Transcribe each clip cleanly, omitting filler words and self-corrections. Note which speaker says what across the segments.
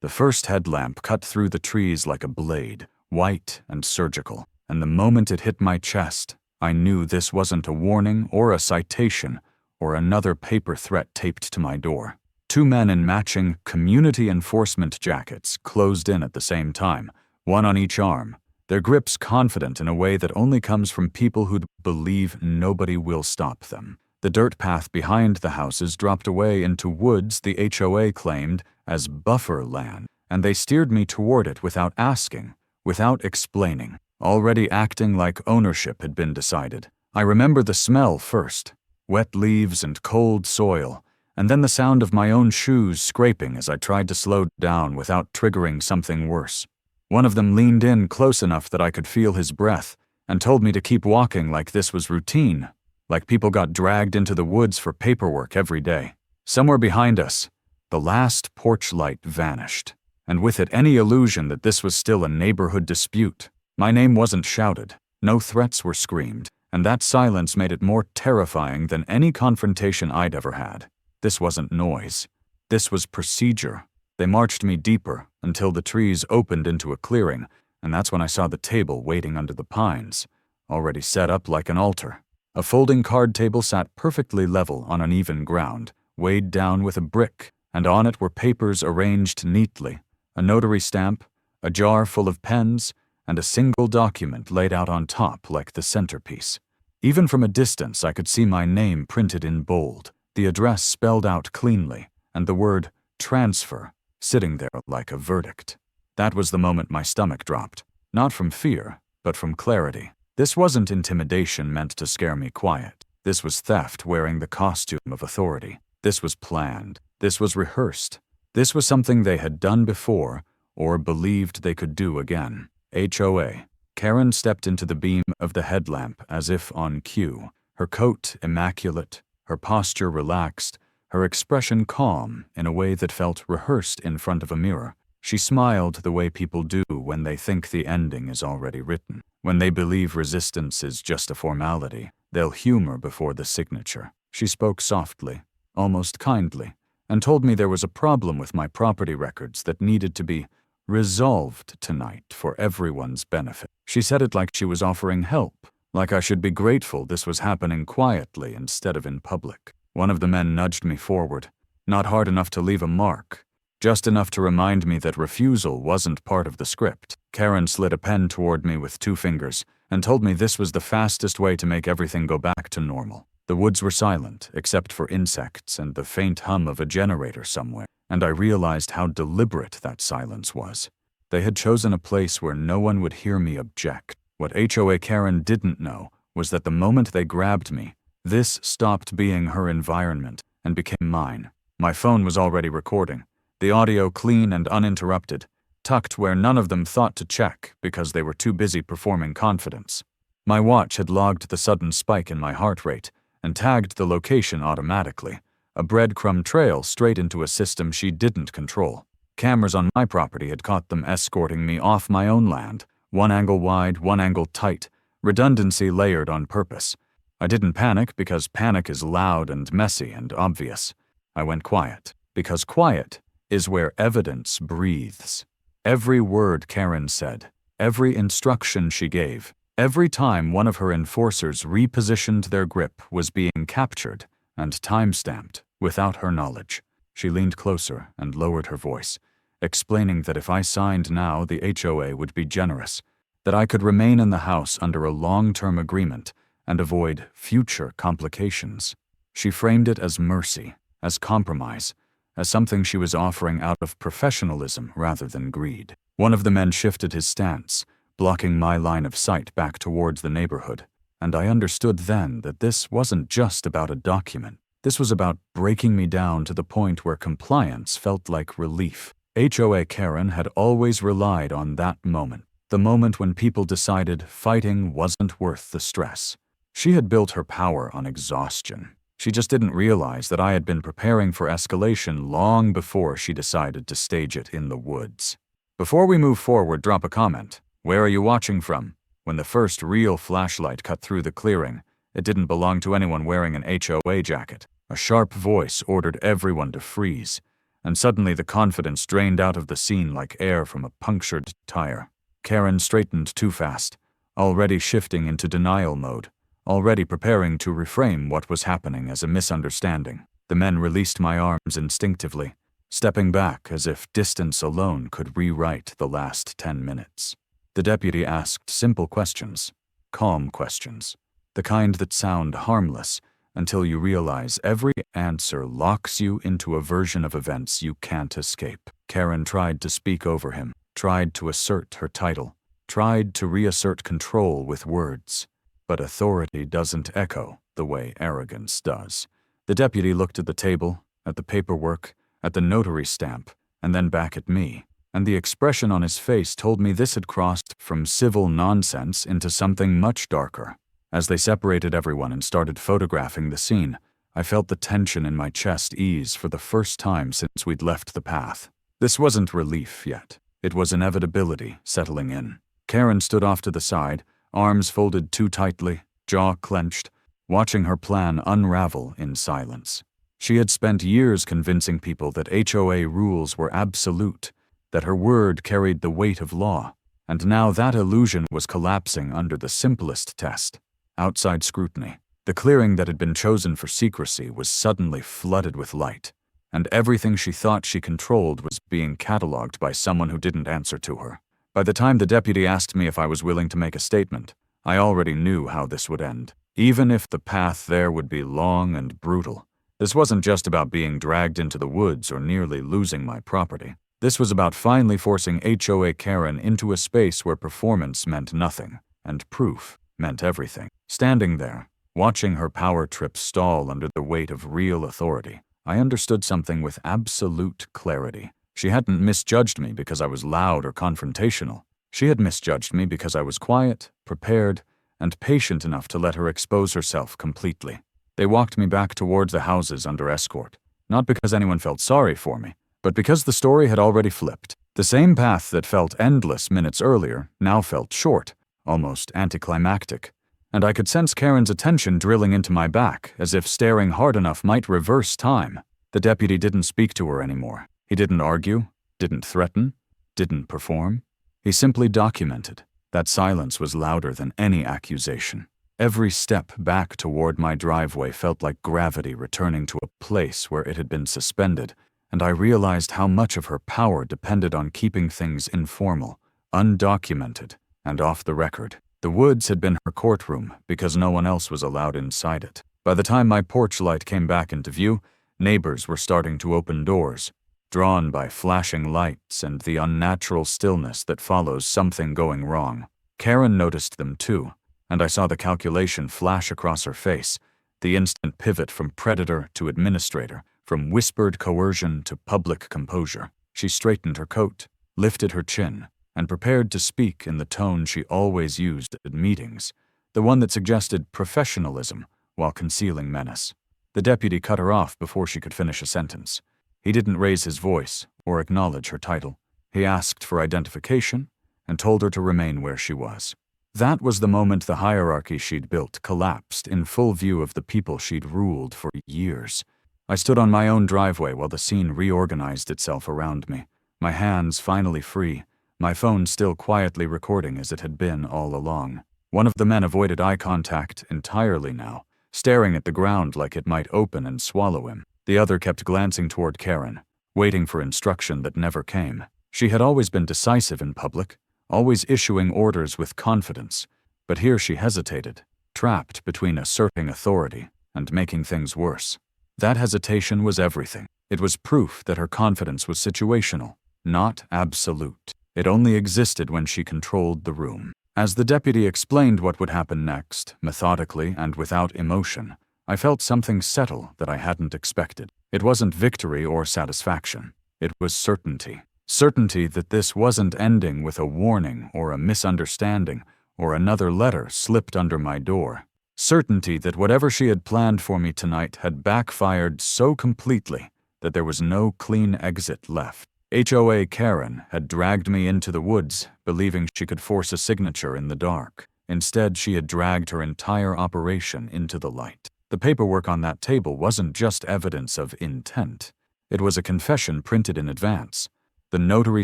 Speaker 1: The first headlamp cut through the trees like a blade, white and surgical, and the moment it hit my chest, I knew this wasn't a warning or a citation or another paper threat taped to my door. Two men in matching community enforcement jackets closed in at the same time, one on each arm, their grips confident in a way that only comes from people who believe nobody will stop them. The dirt path behind the houses dropped away into woods the HOA claimed as buffer land, and they steered me toward it without asking, without explaining, already acting like ownership had been decided. I remember the smell first, wet leaves and cold soil, and then the sound of my own shoes scraping as I tried to slow down without triggering something worse. One of them leaned in close enough that I could feel his breath and told me to keep walking like this was routine, like people got dragged into the woods for paperwork every day. Somewhere behind us, the last porch light vanished, and with it any illusion that this was still a neighborhood dispute. My name wasn't shouted, no threats were screamed, and that silence made it more terrifying than any confrontation I'd ever had. This wasn't noise. This was procedure. They marched me deeper until the trees opened into a clearing, and that's when I saw the table waiting under the pines, already set up like an altar. A folding card table sat perfectly level on uneven ground, weighed down with a brick, and on it were papers arranged neatly, a notary stamp, a jar full of pens, and a single document laid out on top like the centerpiece. Even from a distance I could see my name printed in bold, the address spelled out cleanly, and the word transfer sitting there like a verdict. That was the moment my stomach dropped, not from fear, but from clarity. This wasn't intimidation meant to scare me quiet. This was theft wearing the costume of authority. This was planned. This was rehearsed. This was something they had done before or believed they could do again. HOA. Karen stepped into the beam of the headlamp as if on cue, her coat immaculate, her posture relaxed, her expression calm in a way that felt rehearsed in front of a mirror. She smiled the way people do when they think the ending is already written. When they believe resistance is just a formality, they'll humor before the signature. She spoke softly, almost kindly, and told me there was a problem with my property records that needed to be resolved tonight for everyone's benefit. She said it like she was offering help, like I should be grateful this was happening quietly instead of in public. One of the men nudged me forward, not hard enough to leave a mark, just enough to remind me that refusal wasn't part of the script. Karen slid a pen toward me with 2 fingers and told me this was the fastest way to make everything go back to normal. The woods were silent, except for insects and the faint hum of a generator somewhere, and I realized how deliberate that silence was. They had chosen a place where no one would hear me object. What HOA Karen didn't know was that the moment they grabbed me, this stopped being her environment and became mine. My phone was already recording, the audio clean and uninterrupted, tucked where none of them thought to check because they were too busy performing confidence. My watch had logged the sudden spike in my heart rate and tagged the location automatically, a breadcrumb trail straight into a system she didn't control. Cameras on my property had caught them escorting me off my own land, one angle wide, one angle tight, redundancy layered on purpose. I didn't panic because panic is loud and messy and obvious. I went quiet, because quiet is where evidence breathes. Every word Karen said, every instruction she gave, every time one of her enforcers repositioned their grip was being captured and time-stamped without her knowledge. She leaned closer and lowered her voice, explaining that if I signed now, the HOA would be generous, that I could remain in the house under a long-term agreement and avoid future complications. She framed it as mercy, as compromise, as something she was offering out of professionalism rather than greed. One of the men shifted his stance, blocking my line of sight back towards the neighborhood, and I understood then that this wasn't just about a document. This was about breaking me down to the point where compliance felt like relief. HOA Karen had always relied on that moment, the moment when people decided fighting wasn't worth the stress. She had built her power on exhaustion. She just didn't realize that I had been preparing for escalation long before she decided to stage it in the woods. Before we move forward, drop a comment. Where are you watching from? When the first real flashlight cut through the clearing, it didn't belong to anyone wearing an HOA jacket. A sharp voice ordered everyone to freeze, and suddenly the confidence drained out of the scene like air from a punctured tire. Karen straightened too fast, already shifting into denial mode, already preparing to reframe what was happening as a misunderstanding. The men released my arms instinctively, stepping back as if distance alone could rewrite the last 10 minutes. The deputy asked simple questions, calm questions, the kind that sound harmless until you realize every answer locks you into a version of events you can't escape. Karen tried to speak over him, tried to assert her title, tried to reassert control with words. But authority doesn't echo the way arrogance does. The deputy looked at the table, at the paperwork, at the notary stamp, and then back at me, and the expression on his face told me this had crossed from civil nonsense into something much darker. As they separated everyone and started photographing the scene, I felt the tension in my chest ease for the first time since we'd left the path. This wasn't relief yet. It was inevitability settling in. Karen stood off to the side, arms folded too tightly, jaw clenched, watching her plan unravel in silence. She had spent years convincing people that HOA rules were absolute, that her word carried the weight of law, and now that illusion was collapsing under the simplest test. Outside scrutiny. The clearing that had been chosen for secrecy was suddenly flooded with light, and everything she thought she controlled was being catalogued by someone who didn't answer to her. By the time the deputy asked me if I was willing to make a statement, I already knew how this would end. Even if the path there would be long and brutal, this wasn't just about being dragged into the woods or nearly losing my property. This was about finally forcing HOA Karen into a space where performance meant nothing, and proof meant everything. Standing there, watching her power trip stall under the weight of real authority, I understood something with absolute clarity. She hadn't misjudged me because I was loud or confrontational. She had misjudged me because I was quiet, prepared, and patient enough to let her expose herself completely. They walked me back towards the houses under escort, not because anyone felt sorry for me, but because the story had already flipped. The same path that felt endless minutes earlier now felt short, almost anticlimactic, and I could sense Karen's attention drilling into my back as if staring hard enough might reverse time. The deputy didn't speak to her anymore. He didn't argue, didn't threaten, didn't perform. He simply documented. That silence was louder than any accusation. Every step back toward my driveway felt like gravity returning to a place where it had been suspended, and I realized how much of her power depended on keeping things informal, undocumented, and off the record. The woods had been her courtroom because no one else was allowed inside it. By the time my porch light came back into view, neighbors were starting to open doors, drawn by flashing lights and the unnatural stillness that follows something going wrong. Karen noticed them too, and I saw the calculation flash across her face, the instant pivot from predator to administrator, from whispered coercion to public composure. She straightened her coat, lifted her chin, and prepared to speak in the tone she always used at meetings, the one that suggested professionalism while concealing menace. The deputy cut her off before she could finish a sentence. He didn't raise his voice or acknowledge her title. He asked for identification and told her to remain where she was. That was the moment the hierarchy she'd built collapsed in full view of the people she'd ruled for years. I stood on my own driveway while the scene reorganized itself around me, my hands finally free, my phone still quietly recording as it had been all along. One of the men avoided eye contact entirely now, staring at the ground like it might open and swallow him. The other kept glancing toward Karen, waiting for instruction that never came. She had always been decisive in public, always issuing orders with confidence, but here she hesitated, trapped between asserting authority and making things worse. That hesitation was everything. It was proof that her confidence was situational, not absolute. It only existed when she controlled the room. As the deputy explained what would happen next, methodically and without emotion, I felt something settle that I hadn't expected. It wasn't victory or satisfaction. It was certainty. Certainty that this wasn't ending with a warning or a misunderstanding or another letter slipped under my door. Certainty that whatever she had planned for me tonight had backfired so completely that there was no clean exit left. HOA Karen had dragged me into the woods, believing she could force a signature in the dark. Instead, she had dragged her entire operation into the light. The paperwork on that table wasn't just evidence of intent. It was a confession printed in advance. The notary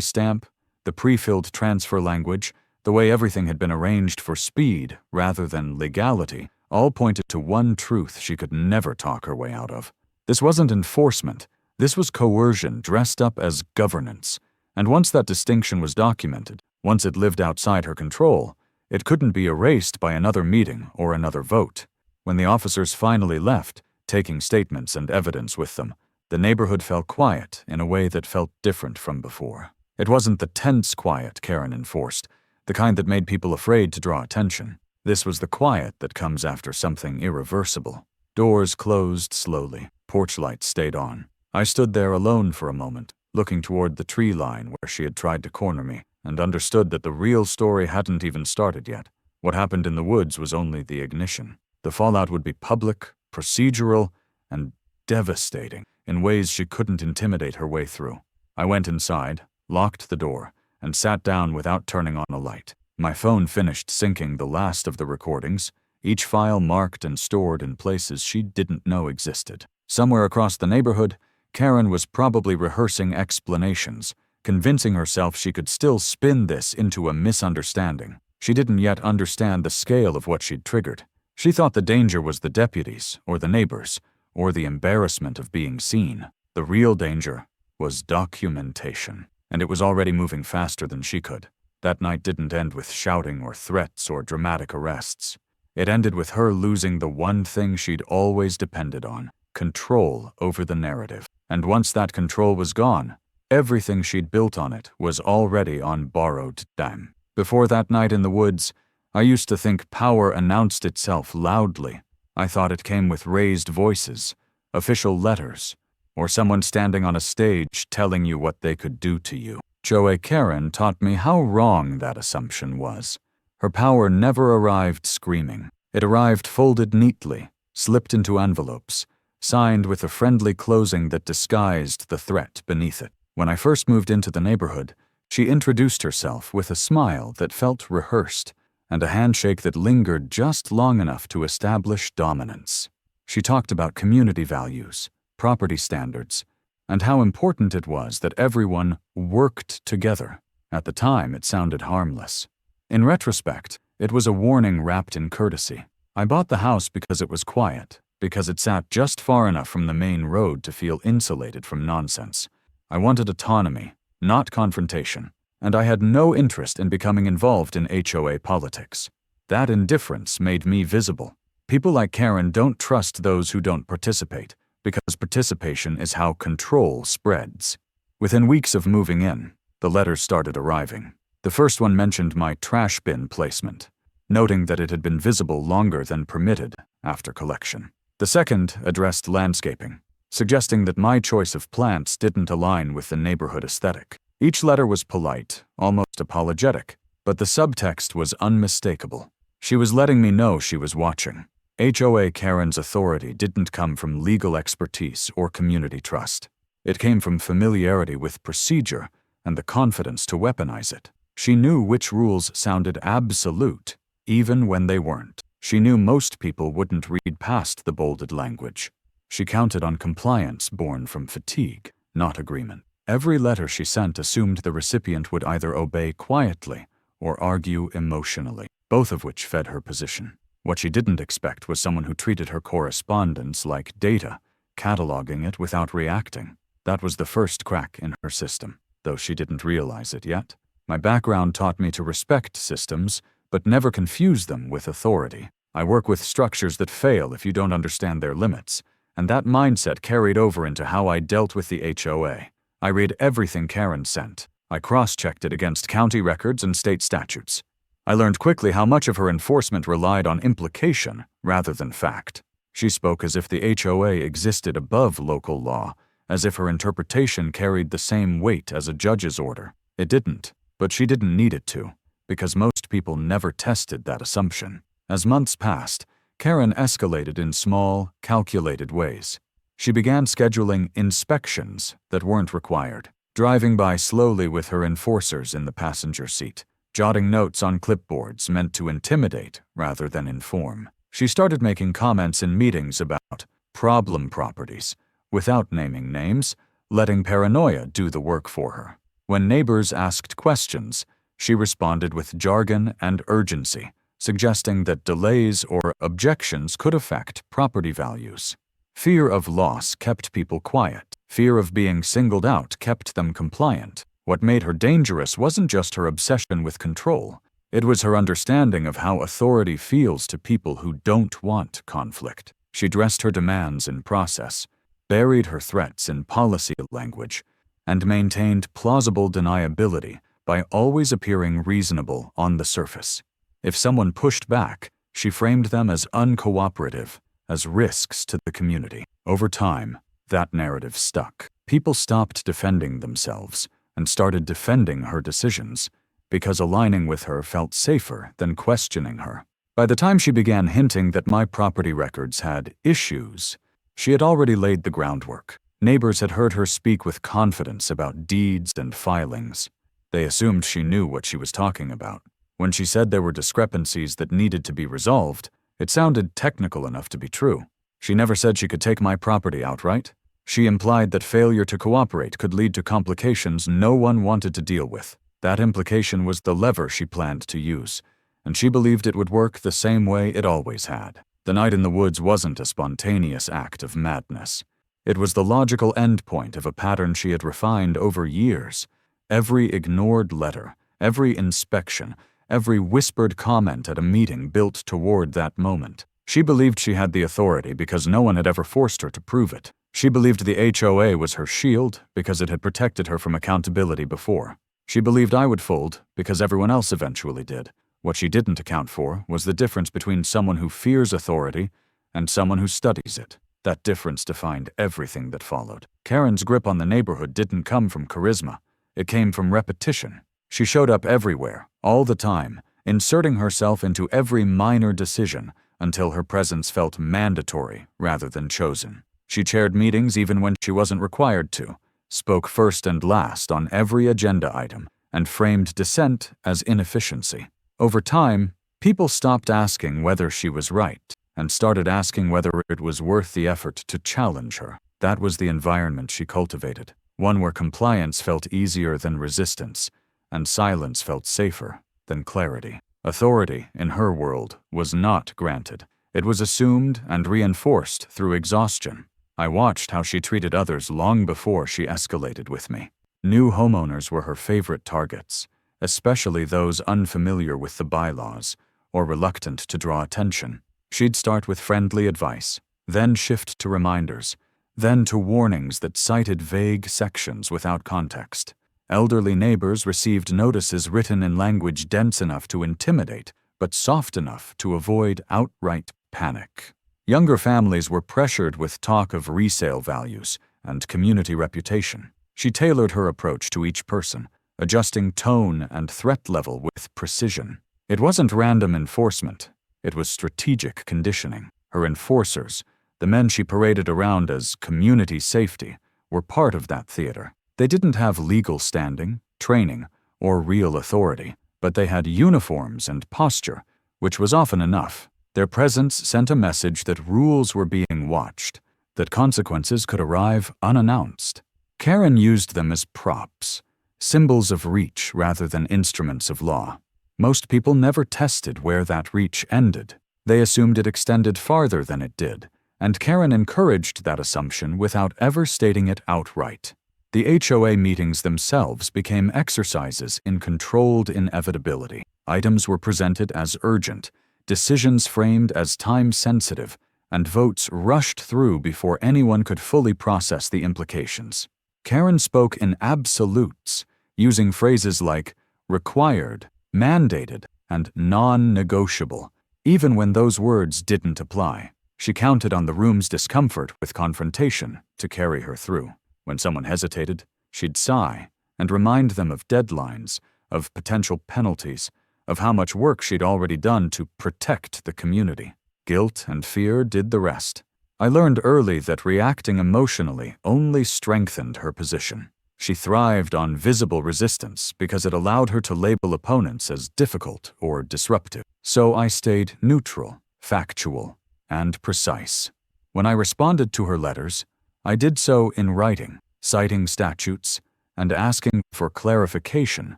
Speaker 1: stamp, the pre-filled transfer language, the way everything had been arranged for speed rather than legality, all pointed to one truth she could never talk her way out of. This wasn't enforcement. This was coercion dressed up as governance. And once that distinction was documented, once it lived outside her control, it couldn't be erased by another meeting or another vote. When the officers finally left, taking statements and evidence with them, the neighborhood fell quiet in a way that felt different from before. It wasn't the tense quiet Karen enforced, the kind that made people afraid to draw attention. This was the quiet that comes after something irreversible. Doors closed slowly. Porch lights stayed on. I stood there alone for a moment, looking toward the tree line where she had tried to corner me, and understood that the real story hadn't even started yet. What happened in the woods was only the ignition. The fallout would be public, procedural, and devastating in ways she couldn't intimidate her way through. I went inside, locked the door, and sat down without turning on a light. My phone finished syncing the last of the recordings, each file marked and stored in places she didn't know existed. Somewhere across the neighborhood, Karen was probably rehearsing explanations, convincing herself she could still spin this into a misunderstanding. She didn't yet understand the scale of what she'd triggered. She thought the danger was the deputies, or the neighbors, or the embarrassment of being seen. The real danger was documentation, and it was already moving faster than she could. That night didn't end with shouting or threats or dramatic arrests. It ended with her losing the one thing she'd always depended on: control over the narrative. And once that control was gone, everything she'd built on it was already on borrowed time. Before that night in the woods, I used to think power announced itself loudly. I thought it came with raised voices, official letters, or someone standing on a stage telling you what they could do to you. HOA Karen taught me how wrong that assumption was. Her power never arrived screaming. It arrived folded neatly, slipped into envelopes, signed with a friendly closing that disguised the threat beneath it. When I first moved into the neighborhood, she introduced herself with a smile that felt rehearsed and a handshake that lingered just long enough to establish dominance. She talked about community values, property standards, and how important it was that everyone worked together. At the time, it sounded harmless. In retrospect, it was a warning wrapped in courtesy. I bought the house because it was quiet, because it sat just far enough from the main road to feel insulated from nonsense. I wanted autonomy, not confrontation, and I had no interest in becoming involved in HOA politics. That indifference made me visible. People like Karen don't trust those who don't participate, because participation is how control spreads. Within weeks of moving in, the letters started arriving. The first one mentioned my trash bin placement, noting that it had been visible longer than permitted after collection. The second addressed landscaping, suggesting that my choice of plants didn't align with the neighborhood aesthetic. Each letter was polite, almost apologetic, but the subtext was unmistakable. She was letting me know she was watching. HOA Karen's authority didn't come from legal expertise or community trust. It came from familiarity with procedure and the confidence to weaponize it. She knew which rules sounded absolute, even when they weren't. She knew most people wouldn't read past the bolded language. She counted on compliance born from fatigue, not agreement. Every letter she sent assumed the recipient would either obey quietly or argue emotionally, both of which fed her position. What she didn't expect was someone who treated her correspondence like data, cataloging it without reacting. That was the first crack in her system, though she didn't realize it yet. My background taught me to respect systems, but never confuse them with authority. I work with structures that fail if you don't understand their limits, and that mindset carried over into how I dealt with the HOA. I read everything Karen sent. I cross-checked it against county records and state statutes. I learned quickly how much of her enforcement relied on implication rather than fact. She spoke as if the HOA existed above local law, as if her interpretation carried the same weight as a judge's order. It didn't, but she didn't need it to, because most people never tested that assumption. As months passed, Karen escalated in small, calculated ways. She began scheduling inspections that weren't required, driving by slowly with her enforcers in the passenger seat, jotting notes on clipboards meant to intimidate rather than inform. She started making comments in meetings about problem properties, without naming names, letting paranoia do the work for her. When neighbors asked questions, she responded with jargon and urgency, suggesting that delays or objections could affect property values. Fear of loss kept people quiet. Fear of being singled out kept them compliant. What made her dangerous wasn't just her obsession with control. It was her understanding of how authority feels to people who don't want conflict. She dressed her demands in process, buried her threats in policy language, and maintained plausible deniability by always appearing reasonable on the surface. If someone pushed back, she framed them as uncooperative, as risks to the community. Over time, that narrative stuck. People stopped defending themselves and started defending her decisions, because aligning with her felt safer than questioning her. By the time she began hinting that my property records had issues, she had already laid the groundwork. Neighbors had heard her speak with confidence about deeds and filings. They assumed she knew what she was talking about. When she said there were discrepancies that needed to be resolved, it sounded technical enough to be true. She never said she could take my property outright. She implied that failure to cooperate could lead to complications no one wanted to deal with. That implication was the lever she planned to use, and she believed it would work the same way it always had. The night in the woods wasn't a spontaneous act of madness. It was the logical endpoint of a pattern she had refined over years. Every ignored letter, every inspection, every whispered comment at a meeting built toward that moment. She believed she had the authority because no one had ever forced her to prove it. She believed the HOA was her shield because it had protected her from accountability before. She believed I would fold because everyone else eventually did. What she didn't account for was the difference between someone who fears authority and someone who studies it. That difference defined everything that followed. Karen's grip on the neighborhood didn't come from charisma. It came from repetition. She showed up everywhere, all the time, inserting herself into every minor decision until her presence felt mandatory rather than chosen. She chaired meetings even when she wasn't required to, spoke first and last on every agenda item, and framed dissent as inefficiency. Over time, people stopped asking whether she was right and started asking whether it was worth the effort to challenge her. That was the environment she cultivated, one where compliance felt easier than resistance, and silence felt safer than clarity. Authority, in her world, was not granted. It was assumed and reinforced through exhaustion. I watched how she treated others long before she escalated with me. New homeowners were her favorite targets, especially those unfamiliar with the bylaws or reluctant to draw attention. She'd start with friendly advice, then shift to reminders, then to warnings that cited vague sections without context. Elderly neighbors received notices written in language dense enough to intimidate, but soft enough to avoid outright panic. Younger families were pressured with talk of resale values and community reputation. She tailored her approach to each person, adjusting tone and threat level with precision. It wasn't random enforcement. It was strategic conditioning. Her enforcers, the men she paraded around as community safety, were part of that theater. They didn't have legal standing, training, or real authority, but they had uniforms and posture, which was often enough. Their presence sent a message that rules were being watched, that consequences could arrive unannounced. Karen used them as props, symbols of reach rather than instruments of law. Most people never tested where that reach ended. They assumed it extended farther than it did, and Karen encouraged that assumption without ever stating it outright. The HOA meetings themselves became exercises in controlled inevitability. Items were presented as urgent, decisions framed as time-sensitive, and votes rushed through before anyone could fully process the implications. Karen spoke in absolutes, using phrases like required, mandated, and non-negotiable, even when those words didn't apply. She counted on the room's discomfort with confrontation to carry her through. When someone hesitated, she'd sigh and remind them of deadlines, of potential penalties, of how much work she'd already done to protect the community. Guilt and fear did the rest. I learned early that reacting emotionally only strengthened her position. She thrived on visible resistance because it allowed her to label opponents as difficult or disruptive. So I stayed neutral, factual, and precise. When I responded to her letters, I did so in writing, citing statutes, and asking for clarification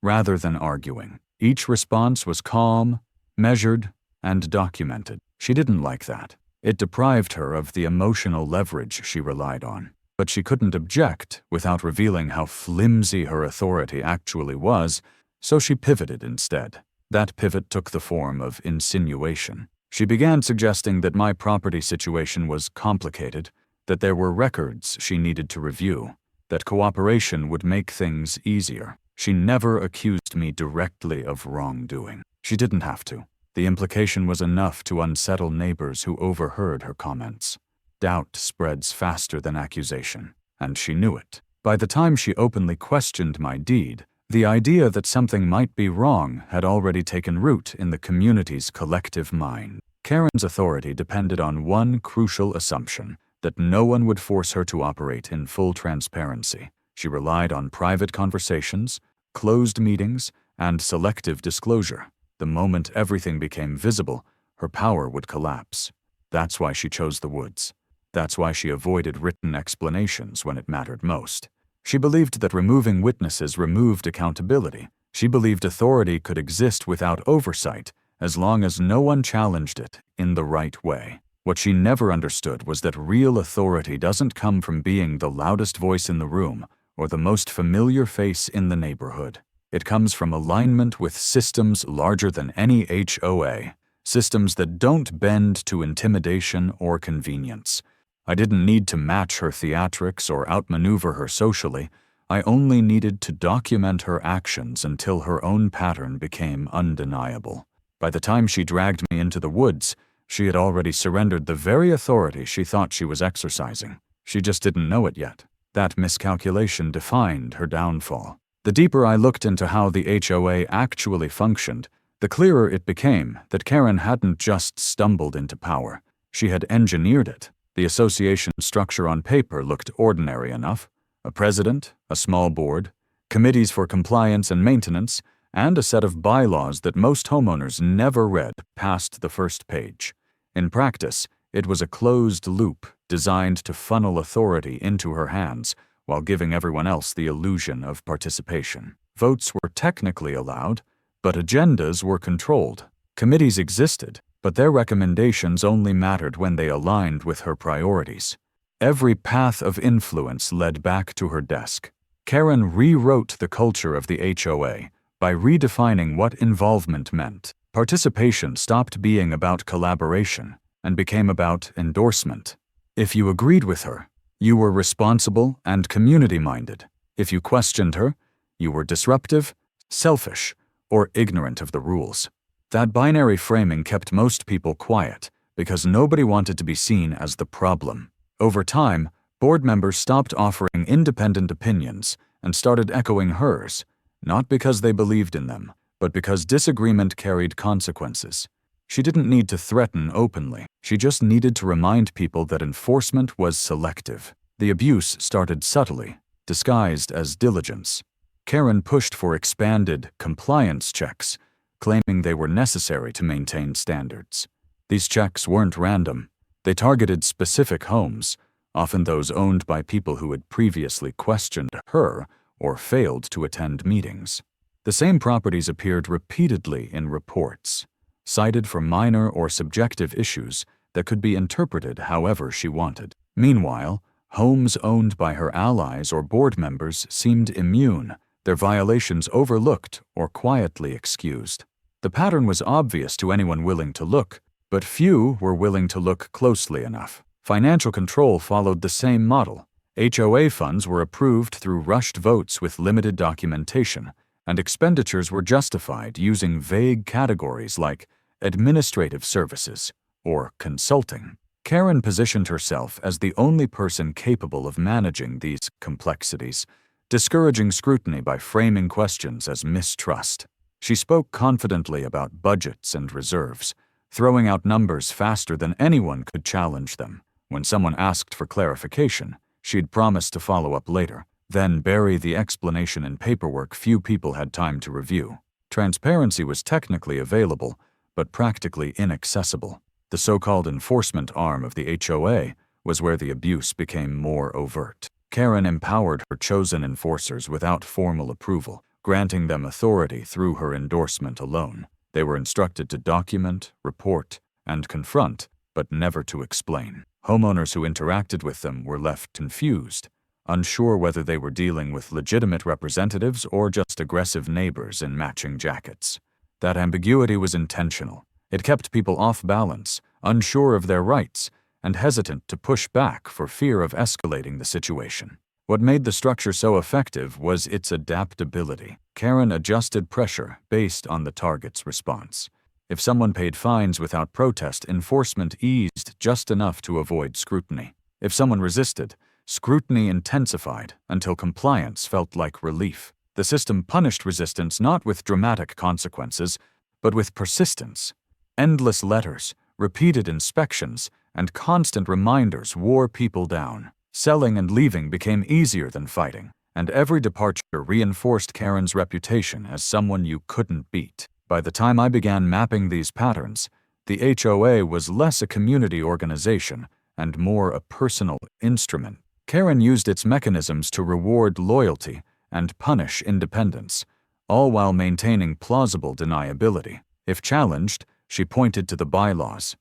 Speaker 1: rather than arguing. Each response was calm, measured, and documented. She didn't like that. It deprived her of the emotional leverage she relied on. But she couldn't object without revealing how flimsy her authority actually was, so she pivoted instead. That pivot took the form of insinuation. She began suggesting that my property situation was complicated, that there were records she needed to review, that cooperation would make things easier. She never accused me directly of wrongdoing. She didn't have to. The implication was enough to unsettle neighbors who overheard her comments. Doubt spreads faster than accusation, and she knew it. By the time she openly questioned my deed, the idea that something might be wrong had already taken root in the community's collective mind. Karen's authority depended on one crucial assumption, that no one would force her to operate in full transparency. She relied on private conversations, closed meetings, and selective disclosure. The moment everything became visible, her power would collapse. That's why she chose the woods. That's why she avoided written explanations when it mattered most. She believed that removing witnesses removed accountability. She believed authority could exist without oversight as long as no one challenged it in the right way. What she never understood was that real authority doesn't come from being the loudest voice in the room or the most familiar face in the neighborhood. It comes from alignment with systems larger than any HOA, systems that don't bend to intimidation or convenience. I didn't need to match her theatrics or outmaneuver her socially. I only needed to document her actions until her own pattern became undeniable. By the time she dragged me into the woods, she had already surrendered the very authority she thought she was exercising. She just didn't know it yet. That miscalculation defined her downfall. The deeper I looked into how the HOA actually functioned, the clearer it became that Karen hadn't just stumbled into power. She had engineered it. The association structure on paper looked ordinary enough. A president, a small board, committees for compliance and maintenance, and a set of bylaws that most homeowners never read past the first page. In practice, it was a closed loop designed to funnel authority into her hands while giving everyone else the illusion of participation. Votes were technically allowed, but agendas were controlled. Committees existed, but their recommendations only mattered when they aligned with her priorities. Every path of influence led back to her desk. Karen rewrote the culture of the HOA by redefining what involvement meant. Participation stopped being about collaboration and became about endorsement. If you agreed with her, you were responsible and community-minded. If you questioned her, you were disruptive, selfish, or ignorant of the rules. That binary framing kept most people quiet because nobody wanted to be seen as the problem. Over time, board members stopped offering independent opinions and started echoing hers, not because they believed in them, but because disagreement carried consequences. She didn't need to threaten openly. She just needed to remind people that enforcement was selective. The abuse started subtly, disguised as diligence. Karen pushed for expanded compliance checks, claiming they were necessary to maintain standards. These checks weren't random. They targeted specific homes, often those owned by people who had previously questioned her or failed to attend meetings. The same properties appeared repeatedly in reports, cited for minor or subjective issues that could be interpreted however she wanted. Meanwhile, homes owned by her allies or board members seemed immune, their violations overlooked or quietly excused. The pattern was obvious to anyone willing to look, but few were willing to look closely enough. Financial control followed the same model. HOA funds were approved through rushed votes with limited documentation, and expenditures were justified using vague categories like administrative services or consulting. Karen positioned herself as the only person capable of managing these complexities, discouraging scrutiny by framing questions as mistrust. She spoke confidently about budgets and reserves, throwing out numbers faster than anyone could challenge them. When someone asked for clarification, she'd promise to follow up later, then bury the explanation in paperwork few people had time to review. Transparency was technically available, but practically inaccessible. The so-called enforcement arm of the HOA was where the abuse became more overt. Karen empowered her chosen enforcers without formal approval, granting them authority through her endorsement alone. They were instructed to document, report, and confront, but never to explain. Homeowners who interacted with them were left confused, unsure whether they were dealing with legitimate representatives or just aggressive neighbors in matching jackets. That ambiguity was intentional. It kept people off balance, unsure of their rights, and hesitant to push back for fear of escalating the situation. What made the structure so effective was its adaptability. Karen adjusted pressure based on the target's response. If someone paid fines without protest, enforcement eased just enough to avoid scrutiny. If someone resisted, scrutiny intensified until compliance felt like relief. The system punished resistance not with dramatic consequences, but with persistence. Endless letters, repeated inspections, and constant reminders wore people down. Selling and leaving became easier than fighting, and every departure reinforced Karen's reputation as someone you couldn't beat. By the time I began mapping these patterns, the HOA was less a community organization and more a personal instrument. Karen used its mechanisms to reward loyalty and punish independence, all while maintaining plausible deniability. If challenged, she pointed to the bylaws.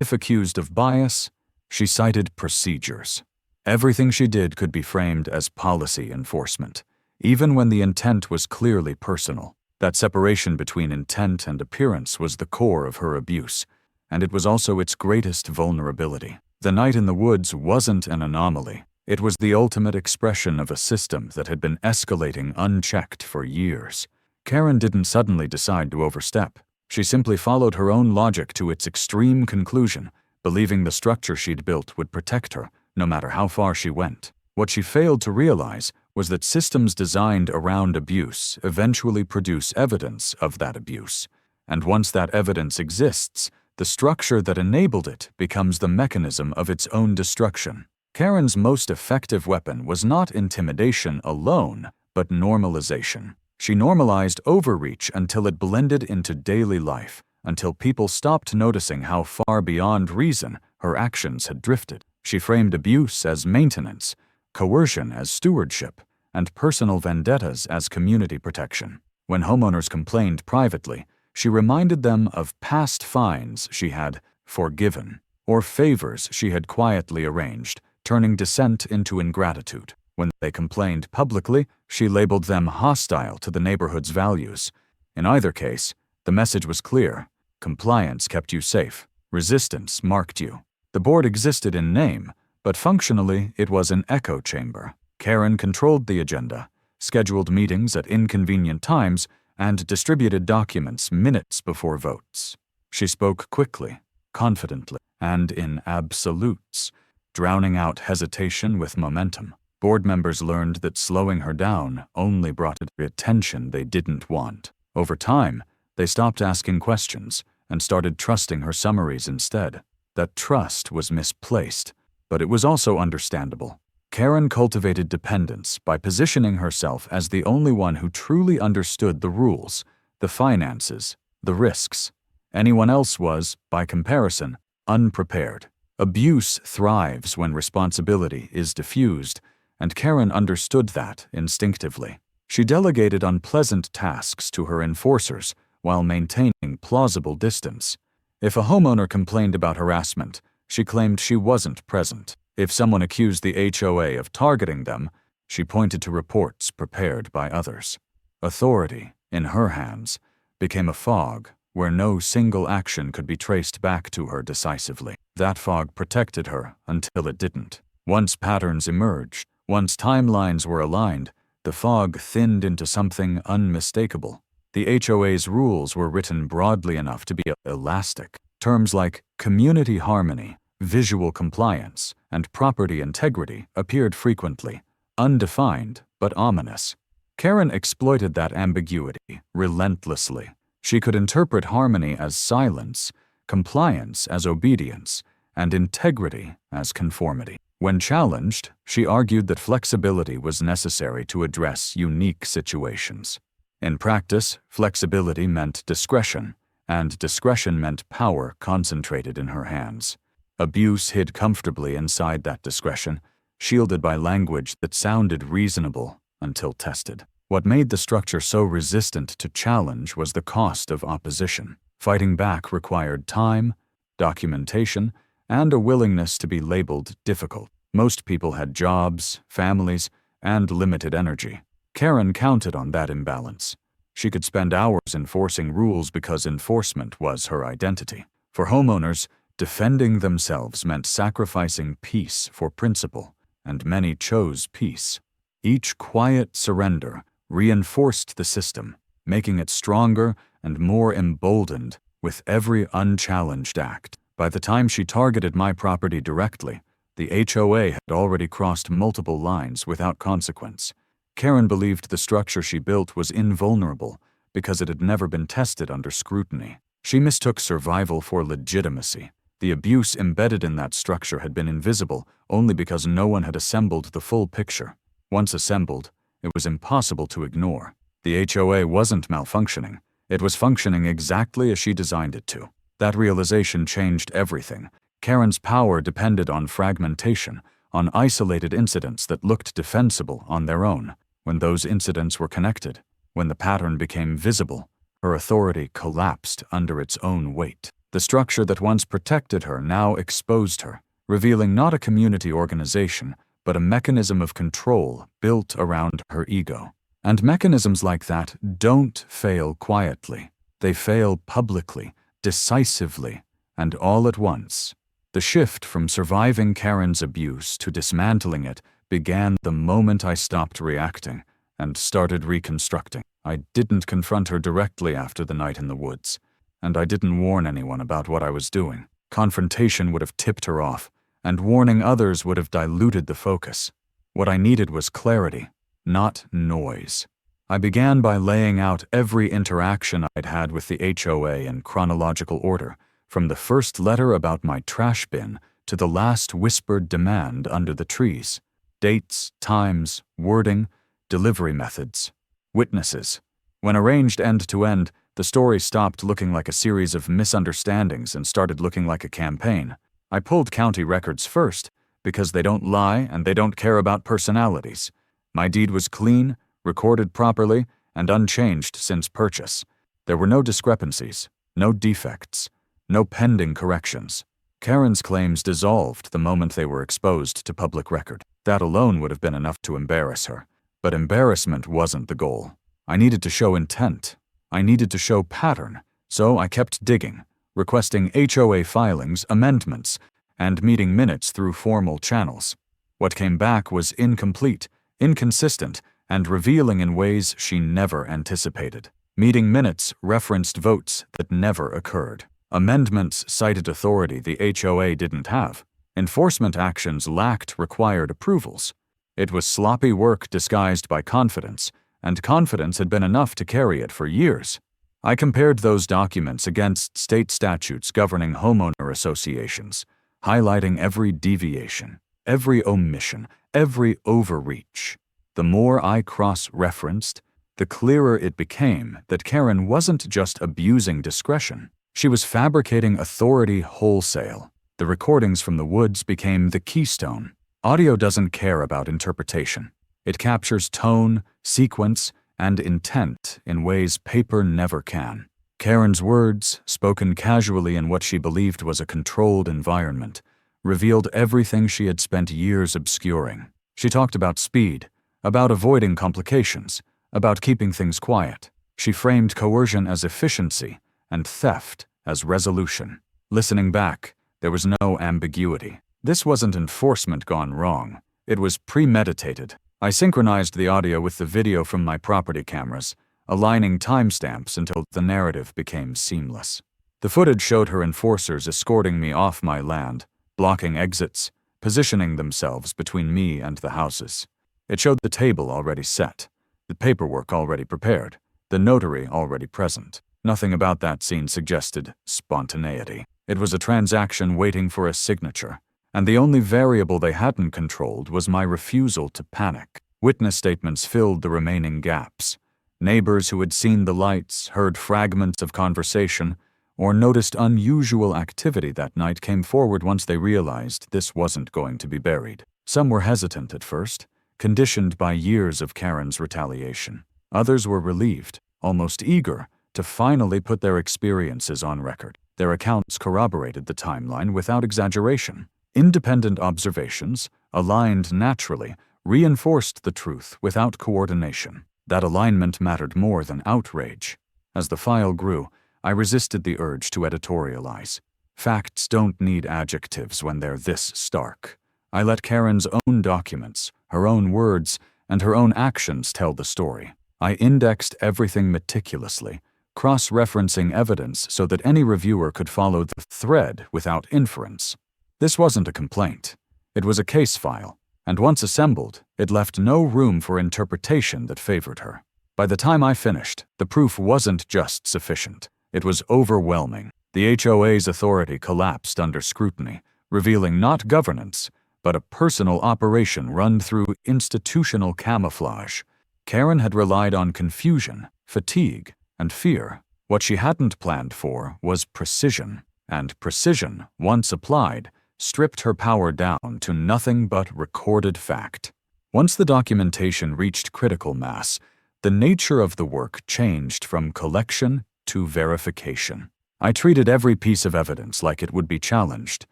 Speaker 1: If accused of bias, she cited procedures. Everything she did could be framed as policy enforcement, even when the intent was clearly personal. That separation between intent and appearance was the core of her abuse, and it was also its greatest vulnerability. The night in the woods wasn't an anomaly. It was the ultimate expression of a system that had been escalating unchecked for years. Karen didn't suddenly decide to overstep. She simply followed her own logic to its extreme conclusion, believing the structure she'd built would protect her, no matter how far she went. What she failed to realize was that systems designed around abuse eventually produce evidence of that abuse, and once that evidence exists, the structure that enabled it becomes the mechanism of its own destruction. Karen's most effective weapon was not intimidation alone, but normalization. She normalized overreach until it blended into daily life, until people stopped noticing how far beyond reason her actions had drifted. She framed abuse as maintenance, coercion as stewardship, and personal vendettas as community protection. When homeowners complained privately, she reminded them of past fines she had forgiven, or favors she had quietly arranged, turning dissent into ingratitude. When they complained publicly, she labeled them hostile to the neighborhood's values. In either case, the message was clear. Compliance kept you safe. Resistance marked you. The board existed in name, but functionally it was an echo chamber. Karen controlled the agenda, scheduled meetings at inconvenient times, and distributed documents minutes before votes. She spoke quickly, confidently, and in absolutes, drowning out hesitation with momentum. Board members learned that slowing her down only brought the attention they didn't want. Over time, they stopped asking questions and started trusting her summaries instead. That trust was misplaced, but it was also understandable. Karen cultivated dependence by positioning herself as the only one who truly understood the rules, the finances, the risks. Anyone else was, by comparison, unprepared. Abuse thrives when responsibility is diffused, and Karen understood that instinctively. She delegated unpleasant tasks to her enforcers while maintaining plausible distance. If a homeowner complained about harassment, she claimed she wasn't present. If someone accused the HOA of targeting them, she pointed to reports prepared by others. Authority, in her hands, became a fog where no single action could be traced back to her decisively. That fog protected her until it didn't. Once patterns emerged, once timelines were aligned, the fog thinned into something unmistakable. The HOA's rules were written broadly enough to be elastic. Terms like community harmony, visual compliance, and property integrity appeared frequently, undefined but ominous. Karen exploited that ambiguity relentlessly. She could interpret harmony as silence, compliance as obedience, and integrity as conformity. When challenged, she argued that flexibility was necessary to address unique situations. In practice, flexibility meant discretion, and discretion meant power concentrated in her hands. Abuse hid comfortably inside that discretion, shielded by language that sounded reasonable until tested. What made the structure so resistant to challenge was the cost of opposition. Fighting back required time, documentation, and a willingness to be labeled difficult. Most people had jobs, families, and limited energy. Karen counted on that imbalance. She could spend hours enforcing rules because enforcement was her identity. For homeowners, defending themselves meant sacrificing peace for principle, and many chose peace. Each quiet surrender reinforced the system, making it stronger and more emboldened with every unchallenged act. By the time she targeted my property directly, the HOA had already crossed multiple lines without consequence. Karen believed the structure she built was invulnerable because it had never been tested under scrutiny. She mistook survival for legitimacy. The abuse embedded in that structure had been invisible only because no one had assembled the full picture. Once assembled, it was impossible to ignore. The HOA wasn't malfunctioning. It was functioning exactly as she designed it to. That realization changed everything. Karen's power depended on fragmentation, on isolated incidents that looked defensible on their own. When those incidents were connected, when the pattern became visible, her authority collapsed under its own weight. The structure that once protected her now exposed her, revealing not a community organization, but a mechanism of control built around her ego. And mechanisms like that don't fail quietly. They fail publicly, decisively, and all at once. The shift from surviving Karen's abuse to dismantling it began the moment I stopped reacting and started reconstructing. I didn't confront her directly after the night in the woods, and I didn't warn anyone about what I was doing. Confrontation would have tipped her off, and warning others would have diluted the focus. What I needed was clarity, not noise. I began by laying out every interaction I'd had with the HOA in chronological order, from the first letter about my trash bin to the last whispered demand under the trees. Dates, times, wording, delivery methods, witnesses. When arranged end to end, the story stopped looking like a series of misunderstandings and started looking like a campaign. I pulled county records first, because they don't lie and they don't care about personalities. My deed was clean, recorded properly, and unchanged since purchase. There were no discrepancies, no defects, no pending corrections. Karen's claims dissolved the moment they were exposed to public record. That alone would have been enough to embarrass her. But embarrassment wasn't the goal. I needed to show intent. I needed to show pattern. So I kept digging, requesting HOA filings, amendments, and meeting minutes through formal channels. What came back was incomplete, inconsistent, and revealing in ways she never anticipated. Meeting minutes referenced votes that never occurred. Amendments cited authority the HOA didn't have. Enforcement actions lacked required approvals. It was sloppy work disguised by confidence, and confidence had been enough to carry it for years. I compared those documents against state statutes governing homeowner associations, highlighting every deviation, every omission, every overreach. The more I cross-referenced, the clearer it became that Karen wasn't just abusing discretion. She was fabricating authority wholesale. The recordings from the woods became the keystone. Audio doesn't care about interpretation. It captures tone, sequence, and intent in ways paper never can. Karen's words, spoken casually in what she believed was a controlled environment, revealed everything she had spent years obscuring. She talked about speed, about avoiding complications, about keeping things quiet. She framed coercion as efficiency and theft as resolution. Listening back, there was no ambiguity. This wasn't enforcement gone wrong. It was premeditated. I synchronized the audio with the video from my property cameras, aligning timestamps until the narrative became seamless. The footage showed her enforcers escorting me off my land, blocking exits, positioning themselves between me and the houses. It showed the table already set, the paperwork already prepared, the notary already present. Nothing about that scene suggested spontaneity. It was a transaction waiting for a signature, and the only variable they hadn't controlled was my refusal to panic. Witness statements filled the remaining gaps. Neighbors who had seen the lights, heard fragments of conversation, or noticed unusual activity that night came forward once they realized this wasn't going to be buried. Some were hesitant at first, conditioned by years of Karen's retaliation. Others were relieved, almost eager, to finally put their experiences on record. Their accounts corroborated the timeline without exaggeration. Independent observations, aligned naturally, reinforced the truth without coordination. That alignment mattered more than outrage. As the file grew, I resisted the urge to editorialize. Facts don't need adjectives when they're this stark. I let Karen's own documents, her own words, and her own actions tell the story. I indexed everything meticulously, cross-referencing evidence so that any reviewer could follow the thread without inference. This wasn't a complaint. It was a case file, and once assembled, it left no room for interpretation that favored her. By the time I finished, the proof wasn't just sufficient. It was overwhelming. The HOA's authority collapsed under scrutiny, revealing not governance, but a personal operation run through institutional camouflage. Karen had relied on confusion, fatigue, and fear. What she hadn't planned for was precision, and precision, once applied, stripped her power down to nothing but recorded fact. Once the documentation reached critical mass, the nature of the work changed from collection to verification. I treated every piece of evidence like it would be challenged,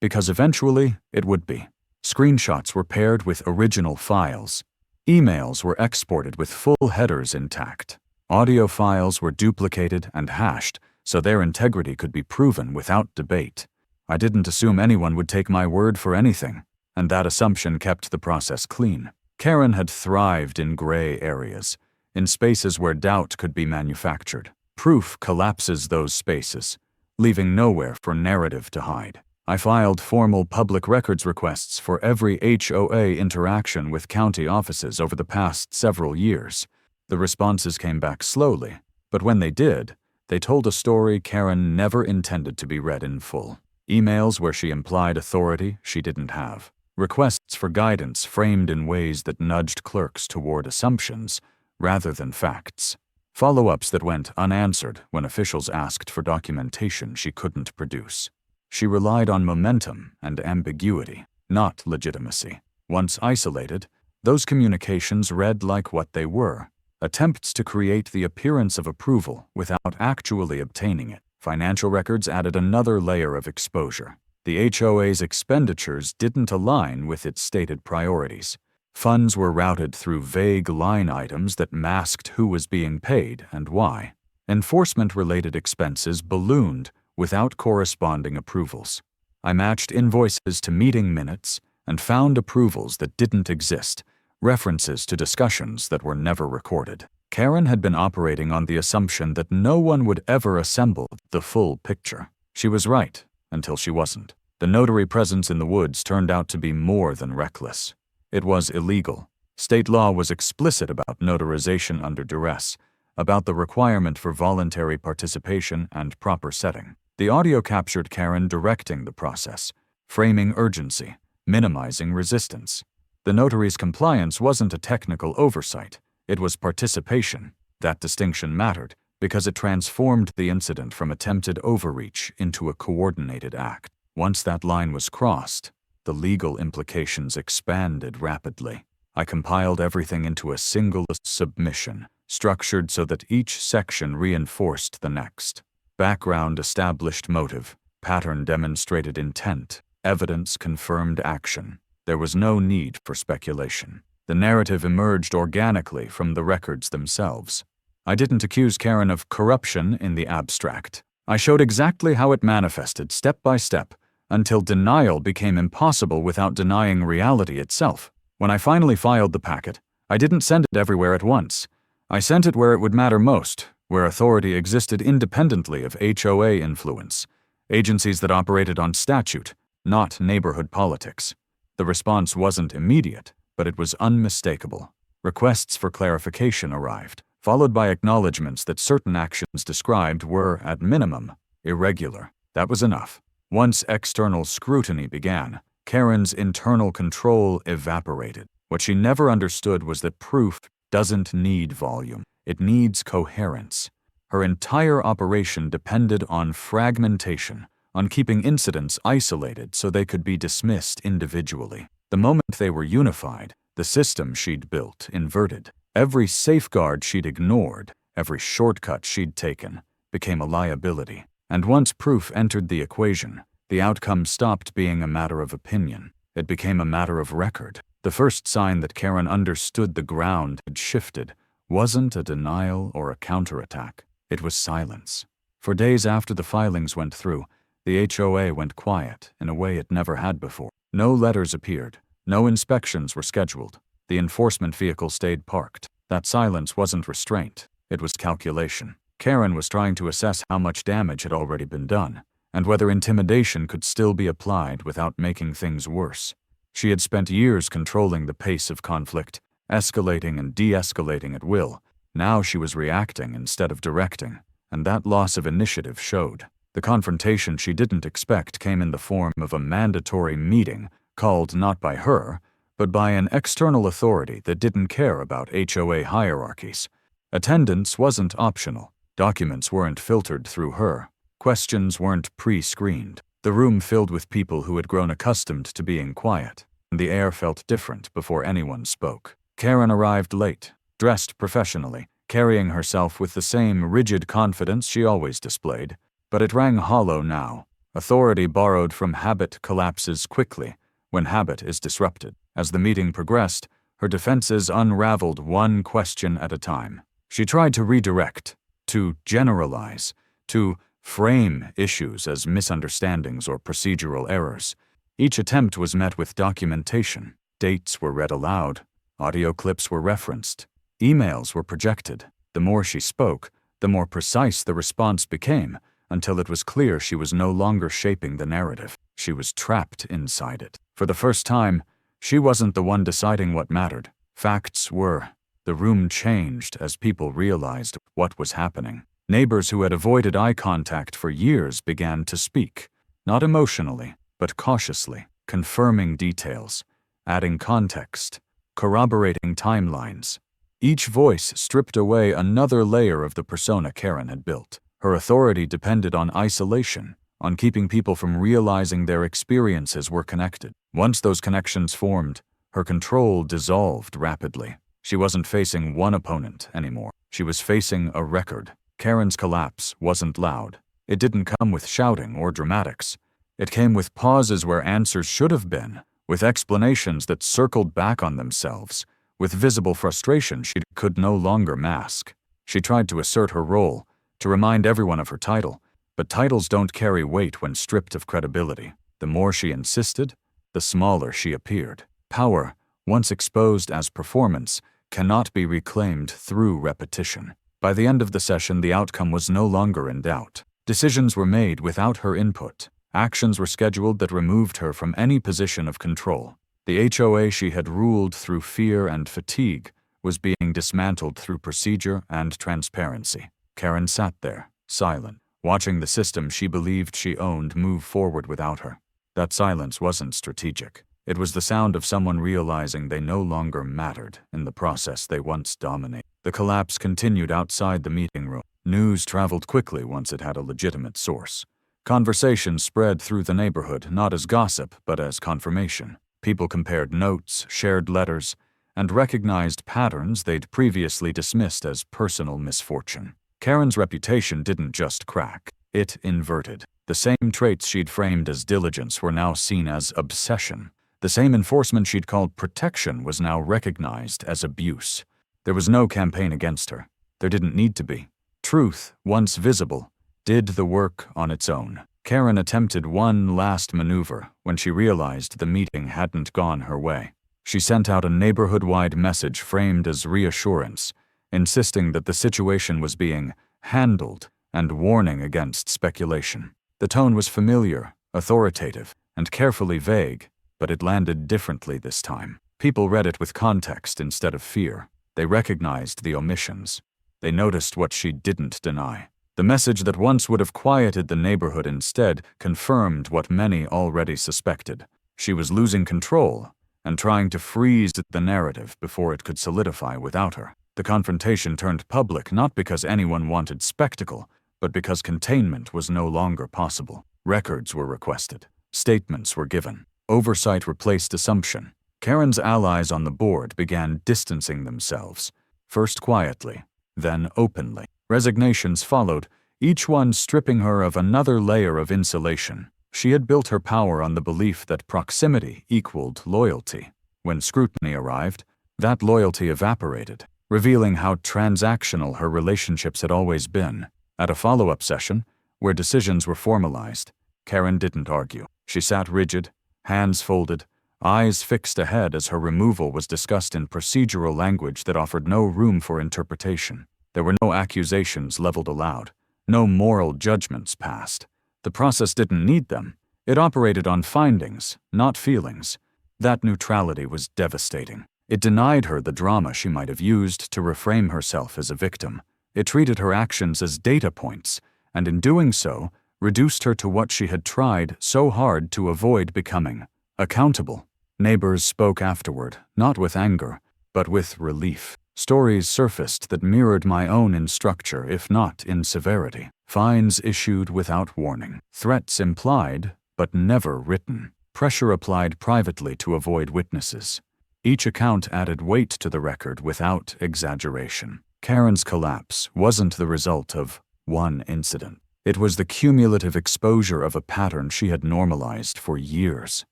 Speaker 1: because eventually it would be. Screenshots were paired with original files. Emails were exported with full headers intact. Audio files were duplicated and hashed so their integrity could be proven without debate. I didn't assume anyone would take my word for anything, and that assumption kept the process clean. Karen had thrived in gray areas, in spaces where doubt could be manufactured. Proof collapses those spaces, leaving nowhere for narrative to hide. I filed formal public records requests for every HOA interaction with county offices over the past several years. The responses came back slowly, but when they did, they told a story Karen never intended to be read in full. Emails where she implied authority she didn't have. Requests for guidance framed in ways that nudged clerks toward assumptions rather than facts. Follow-ups that went unanswered when officials asked for documentation she couldn't produce. She relied on momentum and ambiguity, not legitimacy. Once isolated, those communications read like what they were: attempts to create the appearance of approval without actually obtaining it. Financial records added another layer of exposure. The HOA's expenditures didn't align with its stated priorities. Funds were routed through vague line items that masked who was being paid and why. Enforcement-related expenses ballooned without corresponding approvals. I matched invoices to meeting minutes and found approvals that didn't exist, references to discussions that were never recorded. Karen had been operating on the assumption that no one would ever assemble the full picture. She was right, until she wasn't. The notary presence in the woods turned out to be more than reckless. It was illegal. State law was explicit about notarization under duress, about the requirement for voluntary participation and proper setting. The audio captured Karen directing the process, framing urgency, minimizing resistance. The notary's compliance wasn't a technical oversight, it was participation. That distinction mattered because it transformed the incident from attempted overreach into a coordinated act. Once that line was crossed, the legal implications expanded rapidly. I compiled everything into a single submission, structured so that each section reinforced the next. Background established motive, pattern demonstrated intent, evidence confirmed action. There was no need for speculation. The narrative emerged organically from the records themselves. I didn't accuse Karen of corruption in the abstract. I showed exactly how it manifested step by step, until denial became impossible without denying reality itself. When I finally filed the packet, I didn't send it everywhere at once. I sent it where it would matter most, where authority existed independently of HOA influence, agencies that operated on statute, not neighborhood politics. The response wasn't immediate, but it was unmistakable. Requests for clarification arrived, followed by acknowledgments that certain actions described were, at minimum, irregular. That was enough. Once external scrutiny began, Karen's internal control evaporated. What she never understood was that proof doesn't need volume. It needs coherence. Her entire operation depended on fragmentation, on keeping incidents isolated so they could be dismissed individually. The moment they were unified, the system she'd built inverted. Every safeguard she'd ignored, every shortcut she'd taken, became a liability. And once proof entered the equation, the outcome stopped being a matter of opinion. It became a matter of record. The first sign that Karen understood the ground had shifted wasn't a denial or a counterattack. It was silence. For days after the filings went through, the HOA went quiet in a way it never had before. No letters appeared. No inspections were scheduled. The enforcement vehicle stayed parked. That silence wasn't restraint. It was calculation. Karen was trying to assess how much damage had already been done, and whether intimidation could still be applied without making things worse. She had spent years controlling the pace of conflict, escalating and de-escalating at will. Now she was reacting instead of directing, and that loss of initiative showed. The confrontation she didn't expect came in the form of a mandatory meeting called not by her, but by an external authority that didn't care about HOA hierarchies. Attendance wasn't optional. Documents weren't filtered through her. Questions weren't pre-screened. The room filled with people who had grown accustomed to being quiet, and the air felt different before anyone spoke. Karen arrived late, dressed professionally, carrying herself with the same rigid confidence she always displayed, but it rang hollow now. Authority borrowed from habit collapses quickly when habit is disrupted. As the meeting progressed, her defenses unraveled one question at a time. She tried to redirect, to generalize, to frame issues as misunderstandings or procedural errors. Each attempt was met with documentation. Dates were read aloud. Audio clips were referenced. Emails were projected. The more she spoke, the more precise the response became, until it was clear she was no longer shaping the narrative. She was trapped inside it. For the first time, she wasn't the one deciding what mattered. Facts were. The room changed as people realized what was happening. Neighbors who had avoided eye contact for years began to speak, not emotionally, but cautiously, confirming details, adding context, corroborating timelines. Each voice stripped away another layer of the persona Karen had built. Her authority depended on isolation, on keeping people from realizing their experiences were connected. Once those connections formed, her control dissolved rapidly. She wasn't facing one opponent anymore. She was facing a record. Karen's collapse wasn't loud. It didn't come with shouting or dramatics. It came with pauses where answers should have been, with explanations that circled back on themselves, with visible frustration she could no longer mask. She tried to assert her role, to remind everyone of her title, but titles don't carry weight when stripped of credibility. The more she insisted, the smaller she appeared. Power, once exposed as performance, cannot be reclaimed through repetition. By the end of the session, the outcome was no longer in doubt. Decisions were made without her input. Actions were scheduled that removed her from any position of control. The HOA she had ruled through fear and fatigue was being dismantled through procedure and transparency. Karen sat there, silent, watching the system she believed she owned move forward without her. That silence wasn't strategic. It was the sound of someone realizing they no longer mattered in the process they once dominated. The collapse continued outside the meeting room. News traveled quickly once it had a legitimate source. Conversation spread through the neighborhood not as gossip but as confirmation. People compared notes, shared letters, and recognized patterns they'd previously dismissed as personal misfortune. Karen's reputation didn't just crack, it inverted. The same traits she'd framed as diligence were now seen as obsession. The same enforcement she'd called protection was now recognized as abuse. There was no campaign against her. There didn't need to be. Truth, once visible, did the work on its own. Karen attempted one last maneuver when she realized the meeting hadn't gone her way. She sent out a neighborhood-wide message framed as reassurance, insisting that the situation was being handled and warning against speculation. The tone was familiar, authoritative, and carefully vague, but it landed differently this time. People read it with context instead of fear. They recognized the omissions. They noticed what she didn't deny. The message that once would have quieted the neighborhood instead confirmed what many already suspected. She was losing control and trying to freeze the narrative before it could solidify without her. The confrontation turned public not because anyone wanted spectacle, but because containment was no longer possible. Records were requested. Statements were given. Oversight replaced assumption. Karen's allies on the board began distancing themselves, first quietly, then openly. Resignations followed, each one stripping her of another layer of insulation. She had built her power on the belief that proximity equaled loyalty. When scrutiny arrived, that loyalty evaporated, revealing how transactional her relationships had always been. At a follow-up session, where decisions were formalized, Karen didn't argue. She sat rigid, hands folded, eyes fixed ahead as her removal was discussed in procedural language that offered no room for interpretation. There were no accusations leveled aloud, no moral judgments passed. The process didn't need them. It operated on findings, not feelings. That neutrality was devastating. It denied her the drama she might have used to reframe herself as a victim. It treated her actions as data points, and in doing so, reduced her to what she had tried so hard to avoid becoming: accountable. Neighbors spoke afterward, not with anger, but with relief. Stories surfaced that mirrored my own in structure, if not in severity. Fines issued without warning. Threats implied, but never written. Pressure applied privately to avoid witnesses. Each account added weight to the record without exaggeration. Karen's collapse wasn't the result of one incident. It was the cumulative exposure of a pattern she had normalized for years.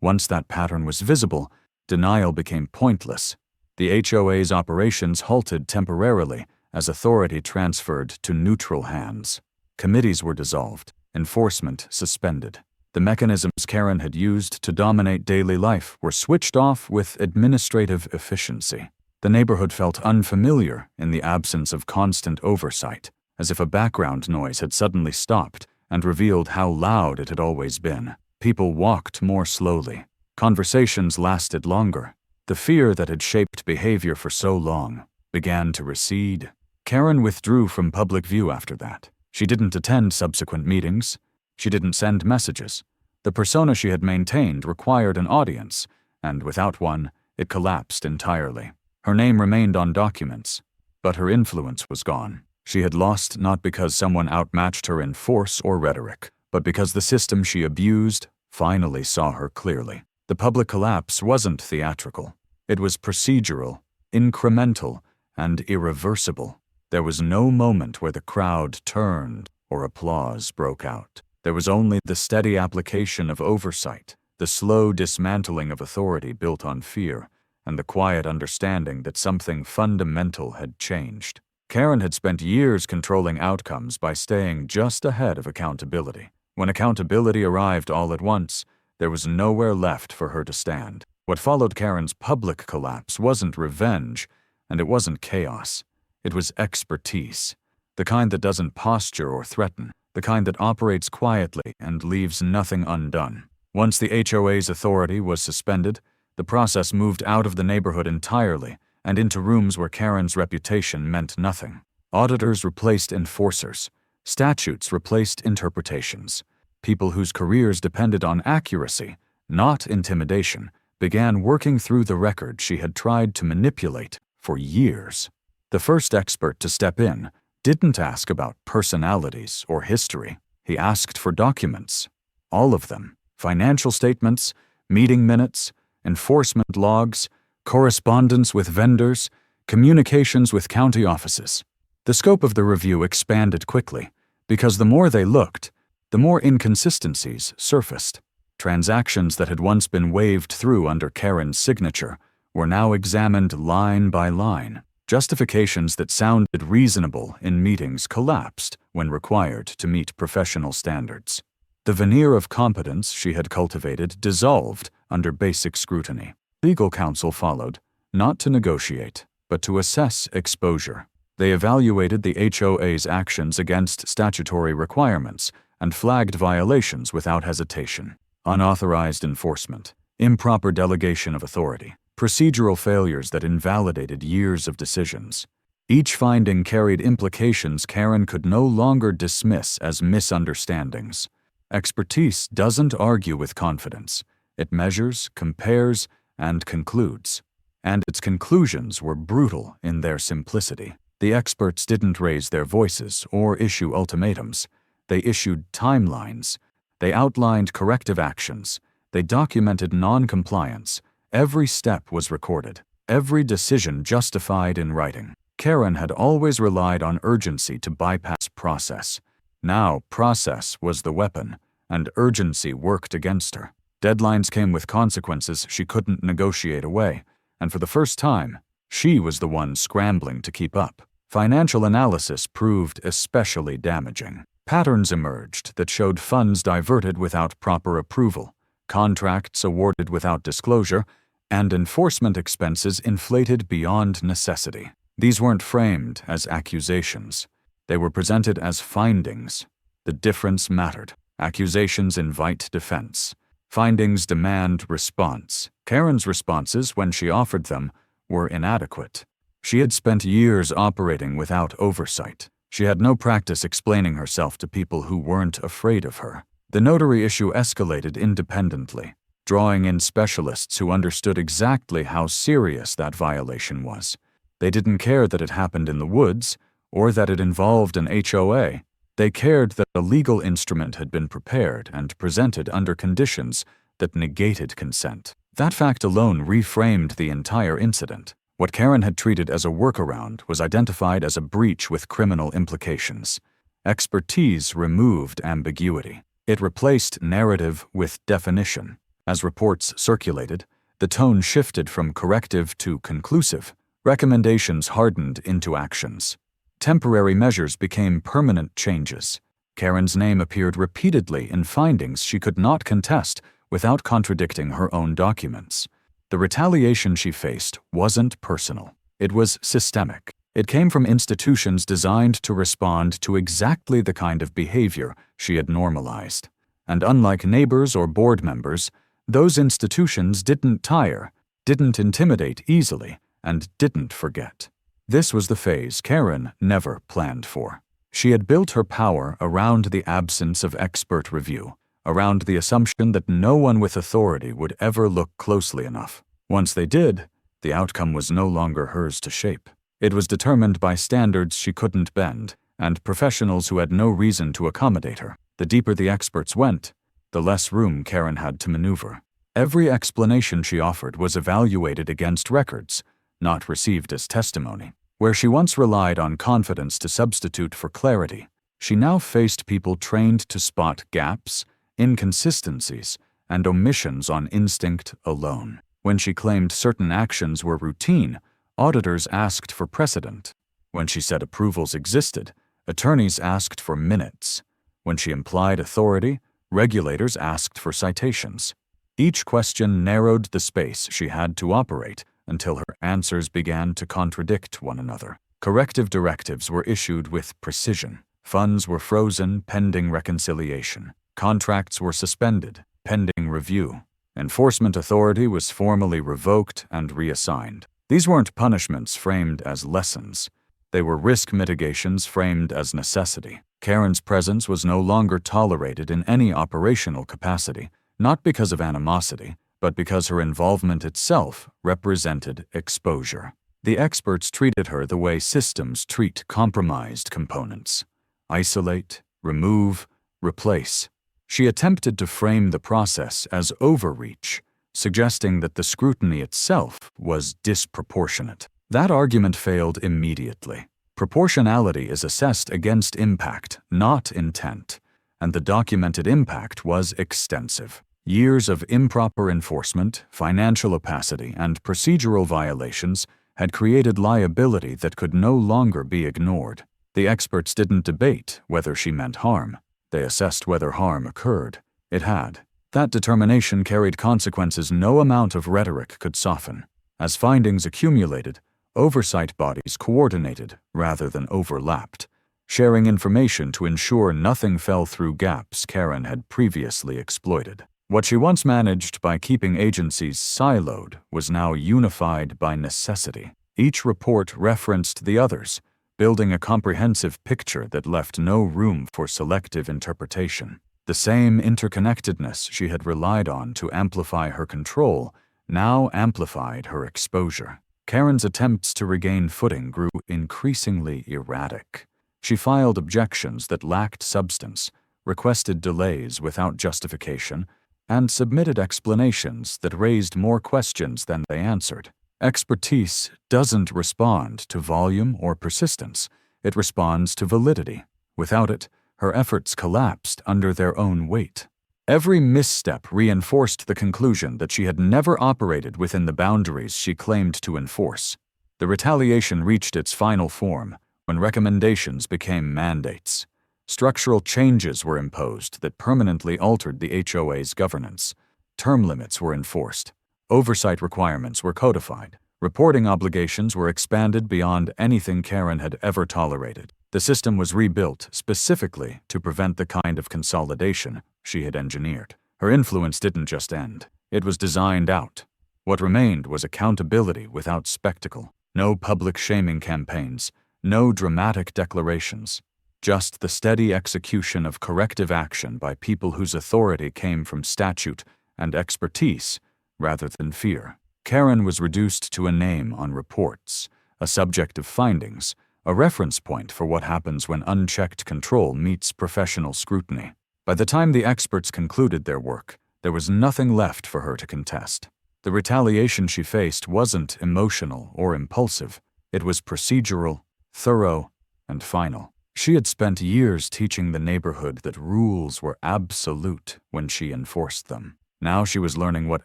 Speaker 1: Once that pattern was visible, denial became pointless. The HOA's operations halted temporarily as authority transferred to neutral hands. Committees were dissolved, enforcement suspended. The mechanisms Karen had used to dominate daily life were switched off with administrative efficiency. The neighborhood felt unfamiliar in the absence of constant oversight, as if a background noise had suddenly stopped and revealed how loud it had always been. People walked more slowly. Conversations lasted longer. The fear that had shaped behavior for so long began to recede. Karen withdrew from public view after that. She didn't attend subsequent meetings. She didn't send messages. The persona she had maintained required an audience, and without one, it collapsed entirely. Her name remained on documents, but her influence was gone. She had lost not because someone outmatched her in force or rhetoric, but because the system she abused finally saw her clearly. The public collapse wasn't theatrical. It was procedural, incremental, and irreversible. There was no moment where the crowd turned or applause broke out. There was only the steady application of oversight, the slow dismantling of authority built on fear, and the quiet understanding that something fundamental had changed. Karen had spent years controlling outcomes by staying just ahead of accountability. When accountability arrived all at once, there was nowhere left for her to stand. What followed Karen's public collapse wasn't revenge, and it wasn't chaos. It was expertise, the kind that doesn't posture or threaten, the kind that operates quietly and leaves nothing undone. Once the HOA's authority was suspended, the process moved out of the neighborhood entirely and into rooms where Karen's reputation meant nothing. Auditors replaced enforcers. Statutes replaced interpretations. People whose careers depended on accuracy, not intimidation, began working through the record she had tried to manipulate for years. The first expert to step in didn't ask about personalities or history. He asked for documents. All of them. Financial statements, meeting minutes, enforcement logs, correspondence with vendors, communications with county offices. The scope of the review expanded quickly, because the more they looked, the more inconsistencies surfaced. Transactions that had once been waved through under Karen's signature were now examined line by line. Justifications that sounded reasonable in meetings collapsed when required to meet professional standards. The veneer of competence she had cultivated dissolved under basic scrutiny. Legal counsel followed, not to negotiate, but to assess exposure. They evaluated the HOA's actions against statutory requirements and flagged violations without hesitation. Unauthorized enforcement, improper delegation of authority, procedural failures that invalidated years of decisions. Each finding carried implications Karen could no longer dismiss as misunderstandings. Expertise doesn't argue with confidence. It measures, compares, and concludes. And its conclusions were brutal in their simplicity. The experts didn't raise their voices or issue ultimatums. They issued timelines. They outlined corrective actions. They documented non-compliance, Every step was recorded, every decision justified in writing. Karen had always relied on urgency to bypass process. Now process was the weapon, and urgency worked against her. Deadlines came with consequences she couldn't negotiate away, and for the first time, she was the one scrambling to keep up. Financial analysis proved especially damaging. Patterns emerged that showed funds diverted without proper approval, contracts awarded without disclosure, and enforcement expenses inflated beyond necessity. These weren't framed as accusations. They were presented as findings. The difference mattered. Accusations invite defense. Findings demand response. Karen's responses, when she offered them, were inadequate. She had spent years operating without oversight. She had no practice explaining herself to people who weren't afraid of her. The notary issue escalated independently, drawing in specialists who understood exactly how serious that violation was. They didn't care that it happened in the woods or that it involved an HOA. They cared that a legal instrument had been prepared and presented under conditions that negated consent. That fact alone reframed the entire incident. What Karen had treated as a workaround was identified as a breach with criminal implications. Expertise removed ambiguity. It replaced narrative with definition. As reports circulated, the tone shifted from corrective to conclusive. Recommendations hardened into actions. Temporary measures became permanent changes. Karen's name appeared repeatedly in findings she could not contest without contradicting her own documents. The retaliation she faced wasn't personal. It was systemic. It came from institutions designed to respond to exactly the kind of behavior she had normalized. And unlike neighbors or board members, those institutions didn't tire, didn't intimidate easily, and didn't forget. This was the phase Karen never planned for. She had built her power around the absence of expert review, around the assumption that no one with authority would ever look closely enough. Once they did, the outcome was no longer hers to shape. It was determined by standards she couldn't bend, and professionals who had no reason to accommodate her. The deeper the experts went, the less room Karen had to maneuver. Every explanation she offered was evaluated against records, not received as testimony. Where she once relied on confidence to substitute for clarity, she now faced people trained to spot gaps, inconsistencies, and omissions on instinct alone. When she claimed certain actions were routine, auditors asked for precedent. When she said approvals existed, attorneys asked for minutes. When she implied authority, regulators asked for citations. Each question narrowed the space she had to operate until her answers began to contradict one another. Corrective directives were issued with precision. Funds were frozen pending reconciliation. Contracts were suspended pending review. Enforcement authority was formally revoked and reassigned. These weren't punishments framed as lessons. They were risk mitigations framed as necessity. Karen's presence was no longer tolerated in any operational capacity, not because of animosity, but because her involvement itself represented exposure. The experts treated her the way systems treat compromised components: isolate, remove, replace. She attempted to frame the process as overreach, suggesting that the scrutiny itself was disproportionate. That argument failed immediately. Proportionality is assessed against impact, not intent, and the documented impact was extensive. Years of improper enforcement, financial opacity, and procedural violations had created liability that could no longer be ignored. The experts didn't debate whether she meant harm. They assessed whether harm occurred. It had. That determination carried consequences no amount of rhetoric could soften. As findings accumulated, oversight bodies coordinated rather than overlapped, sharing information to ensure nothing fell through gaps Karen had previously exploited. What she once managed by keeping agencies siloed was now unified by necessity. Each report referenced the others, building a comprehensive picture that left no room for selective interpretation. The same interconnectedness she had relied on to amplify her control now amplified her exposure. Karen's attempts to regain footing grew increasingly erratic. She filed objections that lacked substance, requested delays without justification, and submitted explanations that raised more questions than they answered. Expertise doesn't respond to volume or persistence. It responds to validity. Without it, her efforts collapsed under their own weight. Every misstep reinforced the conclusion that she had never operated within the boundaries she claimed to enforce. The retaliation reached its final form when recommendations became mandates. Structural changes were imposed that permanently altered the HOA's governance. Term limits were enforced. Oversight requirements were codified. Reporting obligations were expanded beyond anything Karen had ever tolerated. The system was rebuilt specifically to prevent the kind of consolidation she had engineered. Her influence didn't just end. It was designed out. What remained was accountability without spectacle. No public shaming campaigns. No dramatic declarations. Just the steady execution of corrective action by people whose authority came from statute and expertise rather than fear. Karen was reduced to a name on reports, a subject of findings, a reference point for what happens when unchecked control meets professional scrutiny. By the time the experts concluded their work, there was nothing left for her to contest. The retaliation she faced wasn't emotional or impulsive. It was procedural, thorough, and final. She had spent years teaching the neighborhood that rules were absolute when she enforced them. Now she was learning what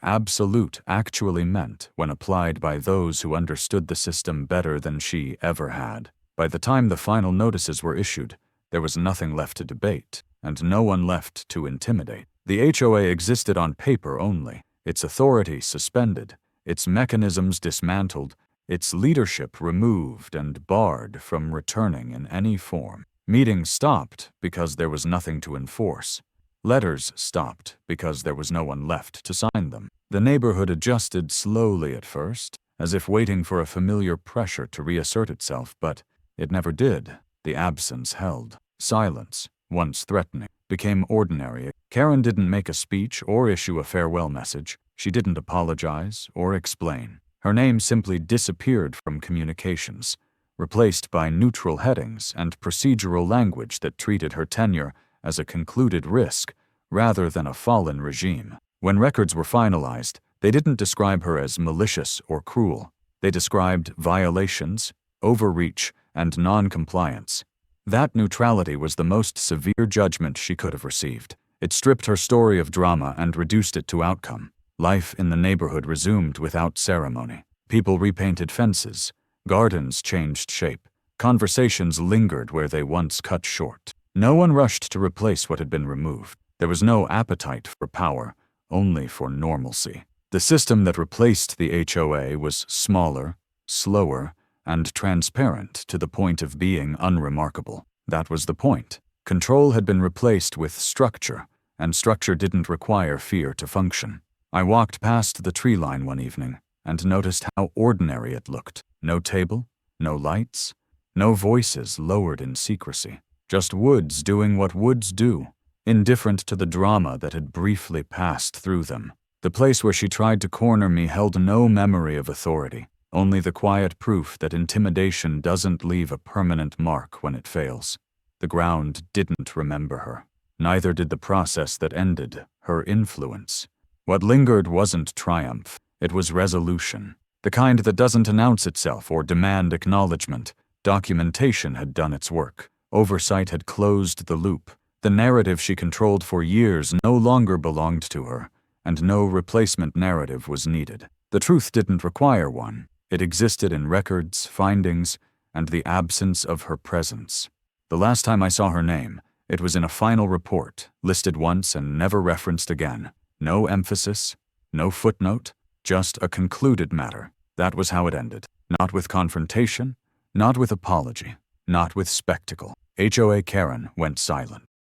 Speaker 1: absolute actually meant when applied by those who understood the system better than she ever had. By the time the final notices were issued, there was nothing left to debate, and no one left to intimidate. The HOA existed on paper only, its authority suspended, its mechanisms dismantled, its leadership removed and barred from returning in any form. Meetings stopped because there was nothing to enforce. Letters stopped because there was no one left to sign them. The neighborhood adjusted slowly at first, as if waiting for a familiar pressure to reassert itself, but it never did. The absence held. Silence, once threatening, became ordinary. Karen didn't make a speech or issue a farewell message. She didn't apologize or explain. Her name simply disappeared from communications, replaced by neutral headings and procedural language that treated her tenure as a concluded risk rather than a fallen regime. When records were finalized, they didn't describe her as malicious or cruel. They described violations, overreach, and non-compliance. That neutrality was the most severe judgment she could have received. It stripped her story of drama and reduced it to outcome. Life in the neighborhood resumed without ceremony. People repainted fences. Gardens changed shape. Conversations lingered where they once cut short. No one rushed to replace what had been removed. There was no appetite for power, only for normalcy. The system that replaced the HOA was smaller, slower, and transparent to the point of being unremarkable. That was the point. Control had been replaced with structure, and structure didn't require fear to function. I walked past the tree line one evening and noticed how ordinary it looked. No table, no lights, no voices lowered in secrecy. Just woods doing what woods do, indifferent to the drama that had briefly passed through them. The place where she tried to corner me held no memory of authority, only the quiet proof that intimidation doesn't leave a permanent mark when it fails. The ground didn't remember her. Neither did the process that ended her influence. What lingered wasn't triumph, it was resolution. The kind that doesn't announce itself or demand acknowledgement. Documentation had done its work. Oversight had closed the loop. The narrative she controlled for years no longer belonged to her, and no replacement narrative was needed. The truth didn't require one. It existed in records, findings, and the absence of her presence. The last time I saw her name, it was in a final report, listed once and never referenced again. No emphasis, no footnote, just a concluded matter. That was how it ended. Not with confrontation, not with apology, not with spectacle. HOA Karen went silent.